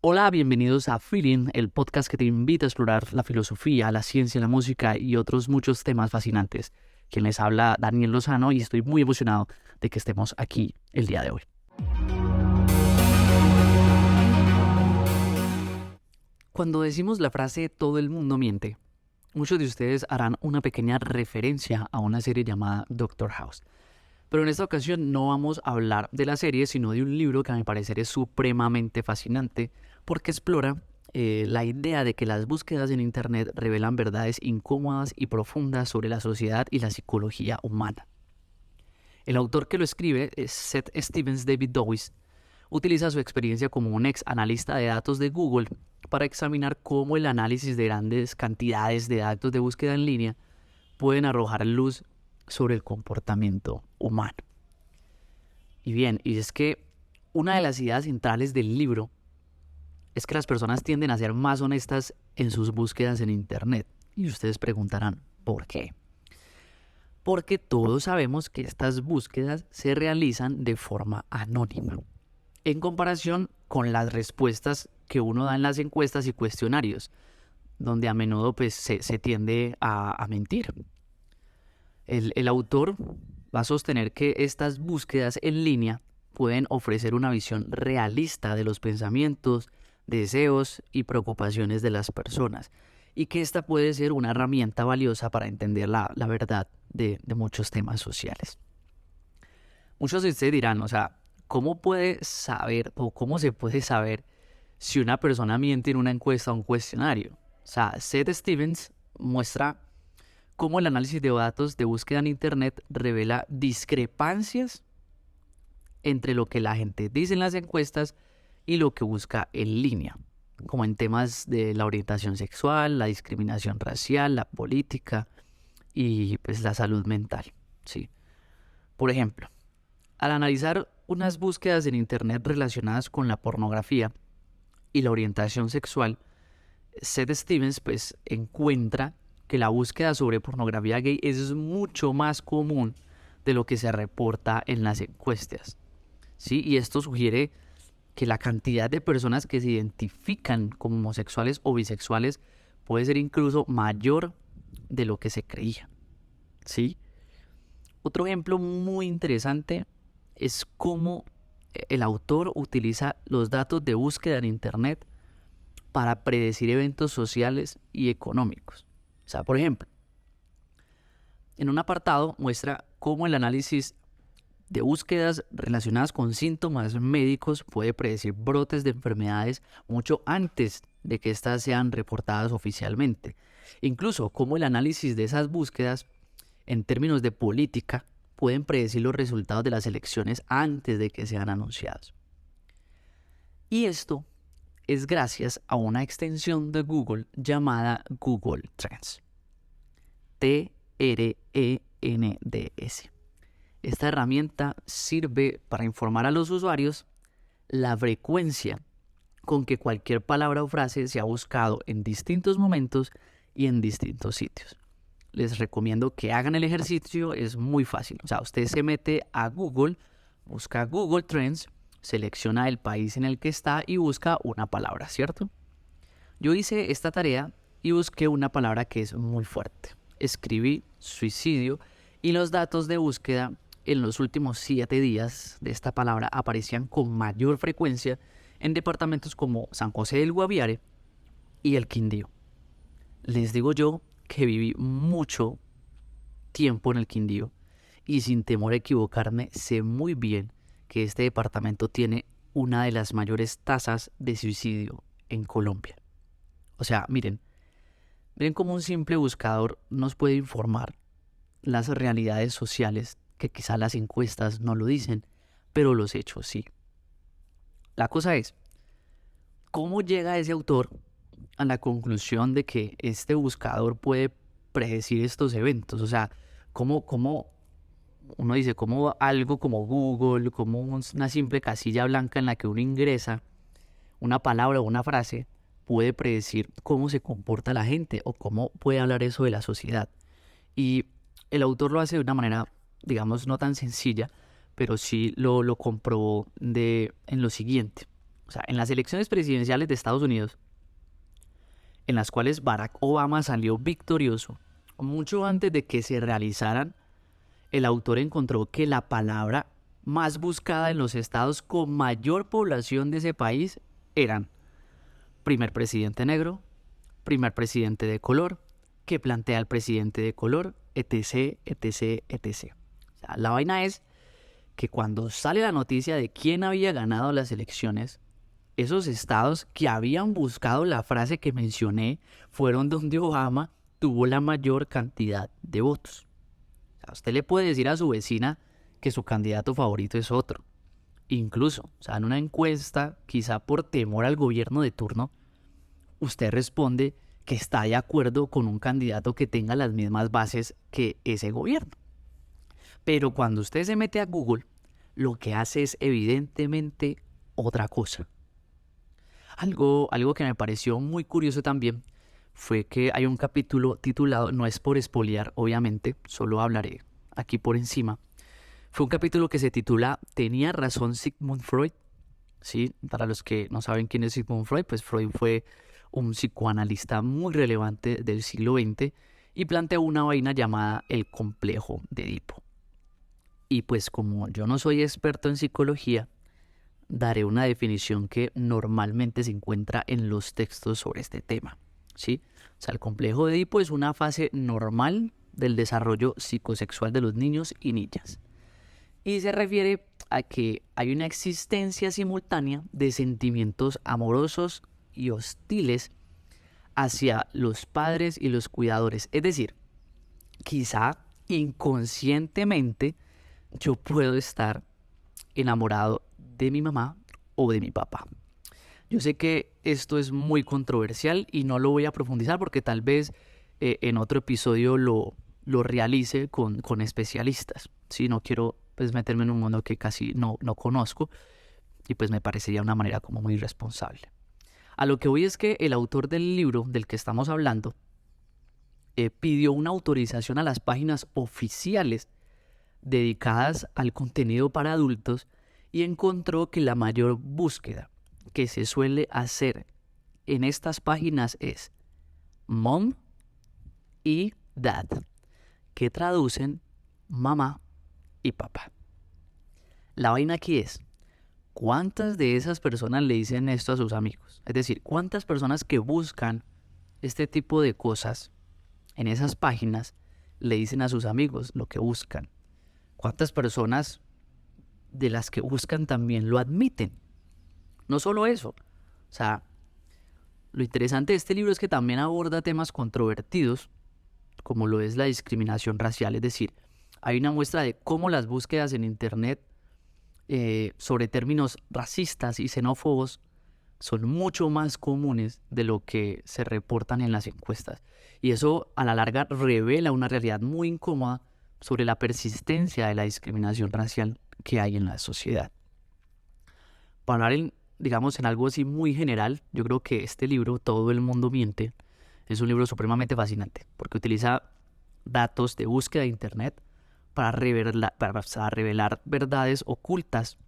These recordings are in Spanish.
Hola, bienvenidos a Feeling, el podcast que te invita a explorar la filosofía, la ciencia, la música y otros muchos temas fascinantes. Quien les habla, Daniel Lozano, y estoy muy emocionado de que estemos aquí el día de hoy. Cuando decimos la frase "todo el mundo miente", muchos de ustedes harán una pequeña referencia a una serie llamada Doctor House. Pero en esta ocasión no vamos a hablar de la serie, sino de un libro que a mi parecer es supremamente fascinante porque explora la idea de que las búsquedas en Internet revelan verdades incómodas y profundas sobre la sociedad y la psicología humana. El autor que lo escribe, Seth Stevens David Dawes, utiliza su experiencia como un ex analista de datos de Google para examinar cómo el análisis de grandes cantidades de datos de búsqueda en línea pueden arrojar luz sobre el comportamiento humano. Y es que una de las ideas centrales del libro es que las personas tienden a ser más honestas en sus búsquedas en Internet. Y ustedes preguntarán, ¿por qué? Porque todos sabemos que estas búsquedas se realizan de forma anónima, en comparación con las respuestas que uno da en las encuestas y cuestionarios, donde a menudo se tiende a mentir. El autor va a sostener que estas búsquedas en línea pueden ofrecer una visión realista de los pensamientos, deseos y preocupaciones de las personas, y que esta puede ser una herramienta valiosa para entender la verdad de muchos temas sociales. Muchos de ustedes dirán, ¿cómo puede saber o cómo se puede saber si una persona miente en una encuesta o un cuestionario? Seth Stevens muestra cómo el análisis de datos de búsqueda en Internet revela discrepancias entre lo que la gente dice en las encuestas y lo que busca en línea, como en temas de la orientación sexual, la discriminación racial, la política y la salud mental. ¿Sí? Por ejemplo, al analizar unas búsquedas en Internet relacionadas con la pornografía y la orientación sexual, Seth Stevens encuentra que la búsqueda sobre pornografía gay es mucho más común de lo que se reporta en las encuestas. ¿Sí? Y esto sugiere que la cantidad de personas que se identifican como homosexuales o bisexuales puede ser incluso mayor de lo que se creía. ¿Sí? Otro ejemplo muy interesante es cómo el autor utiliza los datos de búsqueda en Internet para predecir eventos sociales y económicos. Por ejemplo, en un apartado muestra cómo el análisis de búsquedas relacionadas con síntomas médicos puede predecir brotes de enfermedades mucho antes de que éstas sean reportadas oficialmente. Incluso cómo el análisis de esas búsquedas en términos de política pueden predecir los resultados de las elecciones antes de que sean anunciados. Y esto es gracias a una extensión de Google llamada Google Trends. TRENDS. Esta herramienta sirve para informar a los usuarios la frecuencia con que cualquier palabra o frase se ha buscado en distintos momentos y en distintos sitios. Les recomiendo que hagan el ejercicio, es muy fácil. Usted se mete a Google, busca Google Trends, selecciona el país en el que está y busca una palabra, ¿cierto? Yo hice esta tarea y busqué una palabra que es muy fuerte. Escribí suicidio y los datos de búsqueda en los últimos 7 días de esta palabra aparecían con mayor frecuencia en departamentos como San José del Guaviare y el Quindío. Les digo yo que viví mucho tiempo en el Quindío y sin temor a equivocarme sé muy bien que este departamento tiene una de las mayores tasas de suicidio en Colombia. Miren cómo un simple buscador nos puede informar las realidades sociales que quizá las encuestas no lo dicen, pero los hechos sí. La cosa es, ¿cómo llega ese autor a la conclusión de que este buscador puede predecir estos eventos? ¿Cómo uno dice, cómo algo como Google, como una simple casilla blanca en la que uno ingresa una palabra o una frase puede predecir cómo se comporta la gente o cómo puede hablar eso de la sociedad? Y el autor lo hace de una manera, digamos, no tan sencilla, pero sí lo comprobó en lo siguiente. O sea, en las elecciones presidenciales de Estados Unidos, en las cuales Barack Obama salió victorioso, mucho antes de que se realizaran, el autor encontró que la palabra más buscada en los estados con mayor población de ese país eran primer presidente negro, primer presidente de color, que plantea al presidente de color, etc, etc, etc. O sea, la vaina es que cuando sale la noticia de quién había ganado las elecciones, esos estados que habían buscado la frase que mencioné fueron donde Obama tuvo la mayor cantidad de votos. O sea, usted le puede decir a su vecina que su candidato favorito es otro. Incluso, o sea, en una encuesta, quizá por temor al gobierno de turno, usted responde que está de acuerdo con un candidato que tenga las mismas bases que ese gobierno. Pero cuando usted se mete a Google, lo que hace es evidentemente otra cosa. Algo que me pareció muy curioso también fue que hay un capítulo titulado, no es por espolear, obviamente, solo hablaré aquí por encima. Fue un capítulo que se titula ¿Tenía razón Sigmund Freud? Sí, para los que no saben quién es Sigmund Freud, pues Freud fue un psicoanalista muy relevante del siglo XX y planteó una vaina llamada el complejo de Edipo. Y pues como yo no soy experto en psicología, daré una definición que normalmente se encuentra en los textos sobre este tema, ¿sí? O sea, el complejo de Edipo es una fase normal del desarrollo psicosexual de los niños y niñas. Y se refiere a que hay una existencia simultánea de sentimientos amorosos y hostiles hacia los padres y los cuidadores. Es decir, quizá inconscientemente yo puedo estar enamorado de mi mamá o de mi papá. Yo sé que esto es muy controversial y no lo voy a profundizar porque tal vez en otro episodio lo realice con especialistas. ¿Sí? No quiero pues meterme en un mundo que casi no conozco y pues me parecería una manera como muy irresponsable. A lo que voy es que el autor del libro del que estamos hablando pidió una autorización a las páginas oficiales dedicadas al contenido para adultos y encontró que la mayor búsqueda que se suele hacer en estas páginas es mom y dad, que traducen mamá y papá. La vaina aquí es, ¿cuántas de esas personas le dicen esto a sus amigos? Es decir, ¿cuántas personas que buscan este tipo de cosas en esas páginas le dicen a sus amigos lo que buscan? ¿Cuántas personas de las que buscan también lo admiten? No solo eso, o sea, lo interesante de este libro es que también aborda temas controvertidos, como lo es la discriminación racial, es decir, hay una muestra de cómo las búsquedas en internet sobre términos racistas y xenófobos son mucho más comunes de lo que se reportan en las encuestas. Y eso a la larga revela una realidad muy incómoda sobre la persistencia de la discriminación racial que hay en la sociedad. Para hablar digamos en algo así muy general, yo creo que este libro, Todo el mundo miente, es un libro supremamente fascinante porque utiliza datos de búsqueda de internet para revelar verdades ocultas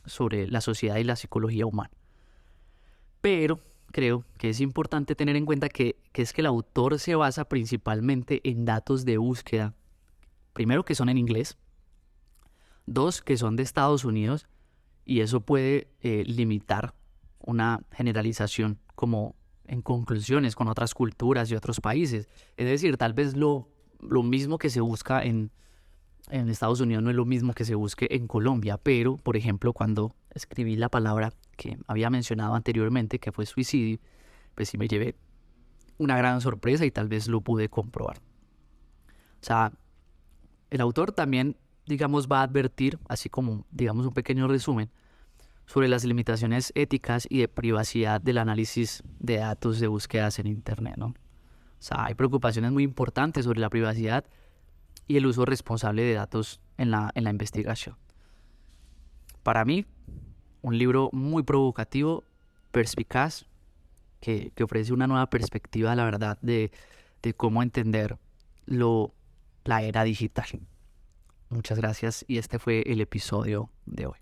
sobre la sociedad y la psicología humana. Pero creo que es importante tener en cuenta que es que el autor se basa principalmente en datos de búsqueda, primero que son en inglés, dos que son de Estados Unidos, y eso puede limitar una generalización como en conclusiones con otras culturas y otros países. Es decir, tal vez lo mismo que se busca en Estados Unidos no es lo mismo que se busque en Colombia, pero, por ejemplo, cuando escribí la palabra que había mencionado anteriormente, que fue suicidio, pues sí me llevé una gran sorpresa y tal vez lo pude comprobar. O sea, el autor también, digamos, va a advertir, así como, digamos, un pequeño resumen, sobre las limitaciones éticas y de privacidad del análisis de datos de búsquedas en Internet, ¿no? O sea, hay preocupaciones muy importantes sobre la privacidad y el uso responsable de datos en la investigación. Para mí, un libro muy provocativo, perspicaz, que ofrece una nueva perspectiva, la verdad, de cómo entender la era digital. Muchas gracias y este fue el episodio de hoy.